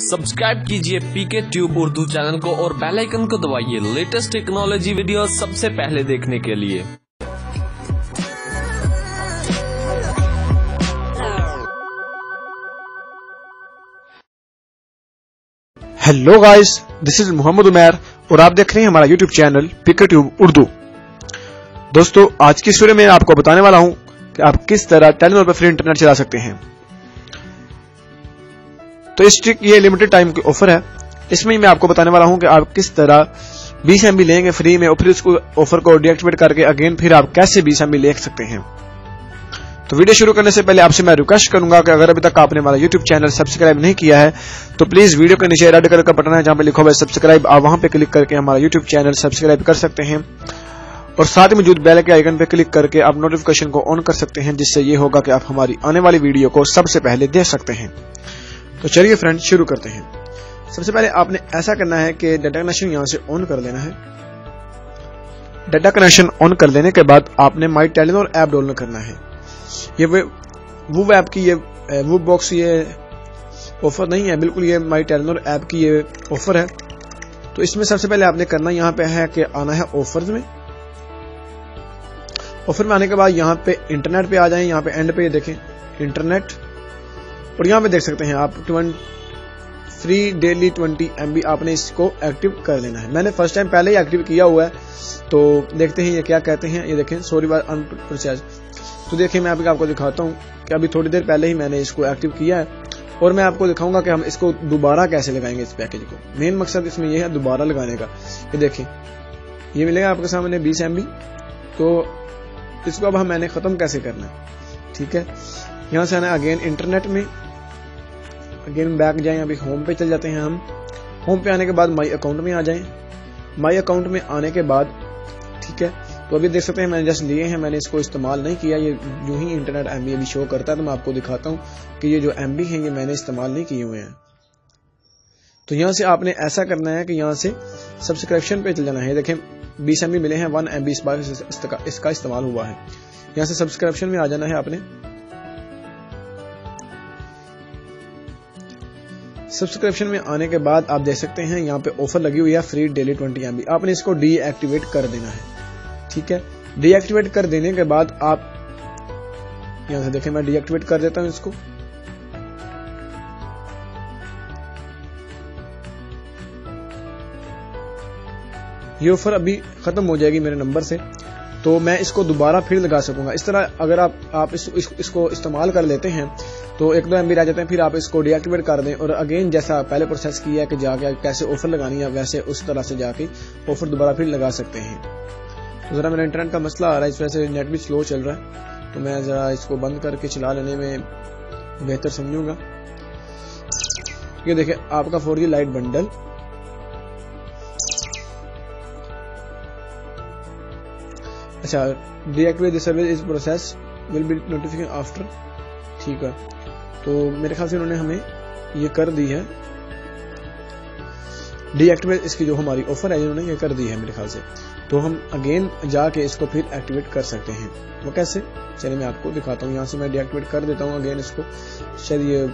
Subscribe कीजिए पीके tube Urdu channel को और बेल आइकन को दबाइए लेटेस्ट टेक्नोलॉजी वीडियो सबसे पहले देखने के लिए। Hello guys, this is Mohammad Umair और आप देख रहे हैं हमारा YouTube channel PK tube Urdu. दोस्तों, आज की इस वीडियो में आपको बताने वाला हूं कि आप किस तरह टेलीनॉर पर फ्री इंटरनेट चला सकते हैं। तो इस ट्रिक ये लिमिटेड टाइम की ऑफर है। इसमें मैं आपको बताने वाला हूं कि आप किस तरह 20 MB लेंगे फ्री में और फिर उसको ऑफर को डीएक्टिवेट करके अगेन फिर आप कैसे 20 MB ले सकते हैं। तो वीडियो शुरू करने से पहले आपसे मैं रिक्वेस्ट करूंगा कि अगर अभी तक आपने हमारा यूट्यूब चैनल सब्सक्राइब नहीं किया है तो प्लीज वीडियो के नीचे रेड कलर का बटन है जहां पे लिखा हुआ है सब्सक्राइब, आप वहां पे क्लिक करके हमारा यूट्यूब चैनल सब्सक्राइब कर सकते हैं और साथ ही मौजूद बेल के आइकन पे क्लिक करके आप नोटिफिकेशन को ऑन कर सकते हैं, जिससे ये होगा कि आप हमारी आने वाली वीडियो को सबसे पहले देख सकते हैं। तो चलिए फ्रेंड्स, शुरू करते हैं। सबसे पहले आपने ऐसा करना है कि डाटा कनेक्शन यहां से ऑन कर लेना है। डाटा कनेक्शन ऑन कर लेने के बाद आपने माई टेलीनॉर ऐप डाउनलोड करना है। ये वो ऐप की ये वो बॉक्स ये ऑफर नहीं है, बिल्कुल ये माई टेलीनॉर ऐप की ये ऑफर है। तो इसमें सबसे पहले आपने करना यहाँ पे है कि आना है ऑफर्स में। ऑफर में आने के बाद यहाँ पे इंटरनेट पे आ जाएं। यहाँ पे एंड पे ये देखें इंटरनेट और यहाँ पे देख सकते हैं आप फ्री डेली 20 MB आपने इसको एक्टिव कर लेना है। मैंने फर्स्ट टाइम पहले ही एक्टिव किया हुआ है, तो देखते हैं ये क्या कहते हैं। ये देखें सॉरी बार अनप्रोसेस्ड। तो देखिए मैं आपको दिखाता हूँ कि अभी थोड़ी देर पहले ही मैंने इसको एक्टिव किया है और मैं आपको दिखाऊंगा कि हम इसको दोबारा कैसे लगाएंगे इस पैकेज को। मेन मकसद इसमें यह है दोबारा लगाने का। ये देखें ये मिलेगा आपके सामने 20 MB। तो इसको अब मैंने खत्म कैसे करना है, ठीक है। यहां से आना अगेन इंटरनेट में, अगेन बैक जाएं। अभी होम पे चल जाते हैं हम। होम पे आने के बाद माई अकाउंट में आ जाएं। माई अकाउंट में आने के बाद ठीक है, तो अभी देख सकते हैं मैंने जस्ट लिए हैं, मैंने इसको इस्तेमाल नहीं किया। ये जो ही इंटरनेट MB अभी शो करता है तो मैं आपको दिखाता हूं कि ये जो MB है ये मैंने इस्तेमाल नहीं किए हुए हैं। तो यहां से आपने ऐसा करना है कि यहां से सब्सक्रिप्शन पे चल जाना है। देखें 20 MB मिले हैं, 1 MB इस बार इसका इस्तेमाल हुआ है। यहां से सब्सक्रिप्शन में आ जाना है आपने। सब्सक्रिप्शन में आने के बाद आप देख सकते हैं यहाँ पे ऑफर लगी हुई है फ्री डेली 20 MB। आपने इसको डीएक्टिवेट कर देना है, ठीक है। डीएक्टिवेट कर देने के बाद आप यहां से देखें मैं डीएक्टिवेट कर देता हूं इसको। ये ऑफर अभी खत्म हो जाएगी मेरे नंबर से, तो मैं इसको दोबारा फिर लगा सकूंगा। इस तरह अगर आप इसको इस्तेमाल कर लेते हैं तो 1-2 MB रह जाते हैं, फिर आप इसको डीएक्टिवेट कर दें और अगेन जैसा पहले प्रोसेस किया कि जाके कैसे ऑफर लगानी है वैसे उस तरह से जाके ऑफर दोबारा फिर लगा सकते हैं। तो जरा मेरा इंटरनेट का मसला आ रहा है, इस वजह से नेट भी स्लो चल रहा है, तो मैं जरा इसको बंद करके चला लेने में बेहतर समझूंगा। ये देखिए आपका 4G लाइट बंडल अच्छा deactivate this service is process will be notification after, ठीक है। तो मेरे ख्याल से उन्होंने हमें ये कर दी है डीएक्टिवेट, इसकी जो हमारी ऑफर है इन्होंने ये कर दी है मेरे ख्याल से। तो हम अगेन जाके इसको फिर एक्टिवेट कर सकते हैं। वो कैसे, चलिए मैं आपको दिखाता हूँ। यहाँ से मैं डीएक्टिवेट कर देता हूँ अगेन इसको। शायद ये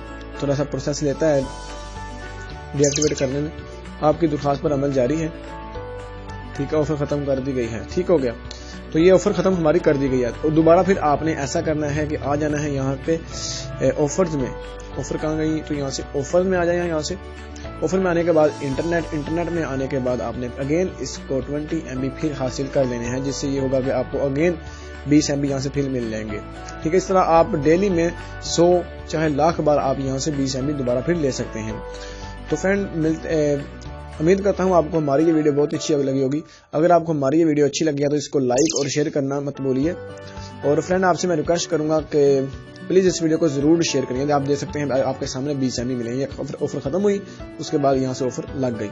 थोड़ा सा प्रोसेस लेता है डीएक्टिवेट करने में। आपकी दरख्वास्त पर अमल जारी है, ठीक है। ऑफर खत्म कर दी गई है, ठीक हो गया। तो ये ऑफर खत्म हमारी कर दी गई है। तो दोबारा फिर आपने ऐसा करना है कि आ जाना है यहाँ पे ऑफर्स में। ऑफर कहाँ गई, तो यहाँ से ऑफर में आ जाए। यहाँ से ऑफर में आने के बाद इंटरनेट में आने के बाद आपने अगेन इसको 20 MB फिर हासिल कर लेने हैं, जिससे ये होगा कि आपको अगेन 20 MB यहाँ से फिर मिल जाएंगे, ठीक है। इस तरह आप डेली में 100 चाहे लाख बार आप यहाँ से 20 MB दोबारा फिर ले सकते हैं। तो फ्रेंड उम्मीद करता हूँ आपको हमारी ये वीडियो बहुत अच्छी लगी होगी। अगर आपको हमारी ये वीडियो अच्छी लगी है तो इसको लाइक और शेयर करना मत भूलिए। और फ्रेंड आपसे मैं रिक्वेस्ट करूंगा कि प्लीज इस वीडियो को जरूर शेयर करिए। आप देख सकते हैं आपके सामने 20 MB मिले हैं। ऑफर खत्म हुई, उसके बाद यहाँ से ऑफर लग गई।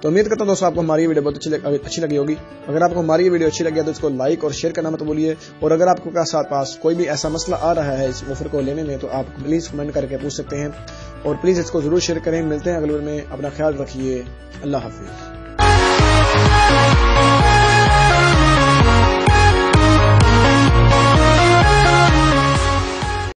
तो उम्मीद करता हूँ दोस्तों आपको हमारी वीडियो बहुत अच्छी लगी होगी। अगर आपको हमारी ये वीडियो अच्छी लगी है तो इसको लाइक और शेयर करना मत भूलिए। और अगर आपको पास कोई भी ऐसा मसला आ रहा है इस ऑफर को लेने में तो आप प्लीज कमेंट करके पूछ सकते हैं और प्लीज इसको जरूर शेयर करें। मिलते हैं अगले वीडियो में, अपना ख्याल रखिए। अल्लाह हाफिज।